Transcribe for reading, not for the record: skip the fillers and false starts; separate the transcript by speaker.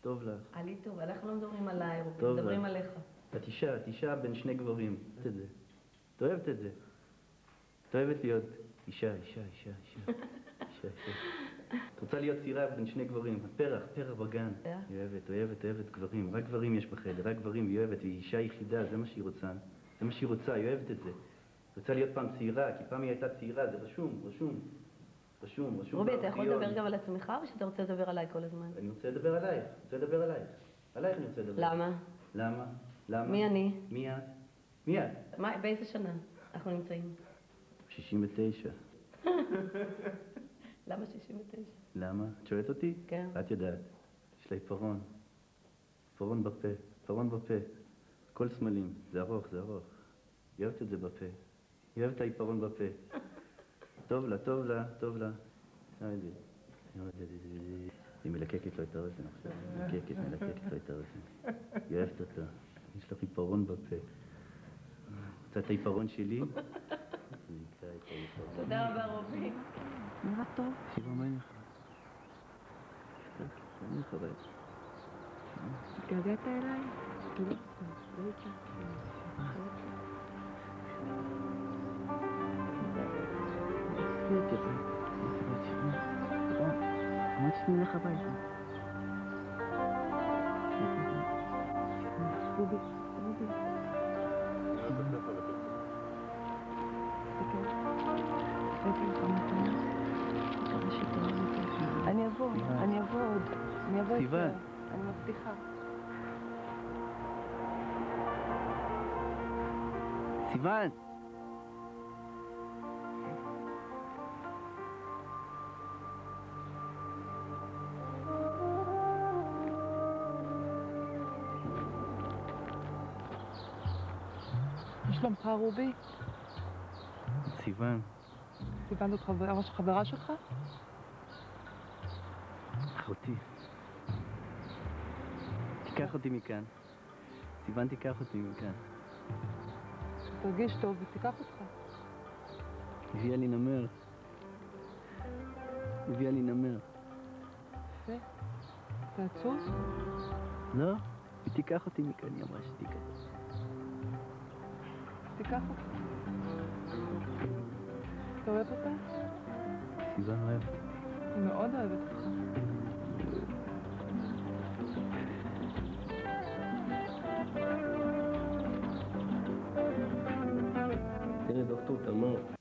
Speaker 1: טוב לך.
Speaker 2: עלי טוב, אנחנו לא מדברים עליי,
Speaker 1: טוב
Speaker 2: מדברים
Speaker 1: לך.
Speaker 2: עליך.
Speaker 1: את אישה בין שני גברים. את אוהבת את זה. את אוהבת להיות אישה. את רוצה להיות צעירה בין שני גברים. פרח בגן. היא אוהבת גברים. רק גברים יש בחדר, רק גברים היא אוהבת. והיא אישה יחידה, זה מה שהיא רוצה. היא אוהבת את זה. היא רוצה להיות פעם צעירה, כי פעם היא הייתה צעירה, זה רשום.
Speaker 2: רובי, אתה יכול לדבר גם על עצמך, או שאתה רוצה לדבר עליי כל הזמן?
Speaker 1: אני רוצה לדבר עלייך. עלייך אני רוצה לדבר.
Speaker 2: למה?
Speaker 1: למה?
Speaker 2: מי אני?
Speaker 1: מי את?
Speaker 2: באיזה שנה אנחנו נמצאים?
Speaker 1: 69.
Speaker 2: למה 69?
Speaker 1: למה? את שואלת אותי?
Speaker 2: כן.
Speaker 1: את יודעת. יש לה עיפרון. עיפרון בפה. כל סמלים. זה ארוך. היא אוהבת את זה בפה. היא אוהבת את העיפרון בפה. טוב לה. היא מלקקת לו את האוזן עכשיו. מלקקת לו את האוזן. היא אוהבת אותו. יש לך עיפרון בפה. רוצה את העיפרון שלי?
Speaker 2: תודה רבה, רובי.
Speaker 3: נראה טוב.
Speaker 1: שיבה, מה לך? אני חבל.
Speaker 3: התגעגעת אליי?
Speaker 1: אמרת שנלך הביתה.
Speaker 3: רובי. אני אבוא עוד.
Speaker 1: סיוון.
Speaker 3: אני מבטיחה.
Speaker 1: סיוון!
Speaker 3: מה שלומך, רובי?
Speaker 1: סיוון.
Speaker 3: סיוון זאת חברה שלך?
Speaker 1: אחותי. תיקח אותי מכאן. סיוון, תיקח אותי מכאן.
Speaker 3: תרגיש טוב ותיקח אותך.
Speaker 1: הביאה לי נמר.
Speaker 3: יפה. אתה עצוב?
Speaker 1: לא, היא תיקח אותי מכאן, היא אמרה שתיקח אותי.
Speaker 3: תיקח אותך. אתה אוהב אותה?
Speaker 1: סיוון אוהב.
Speaker 3: היא מאוד אוהבת אותך.
Speaker 1: תראה, דוקטור תמר.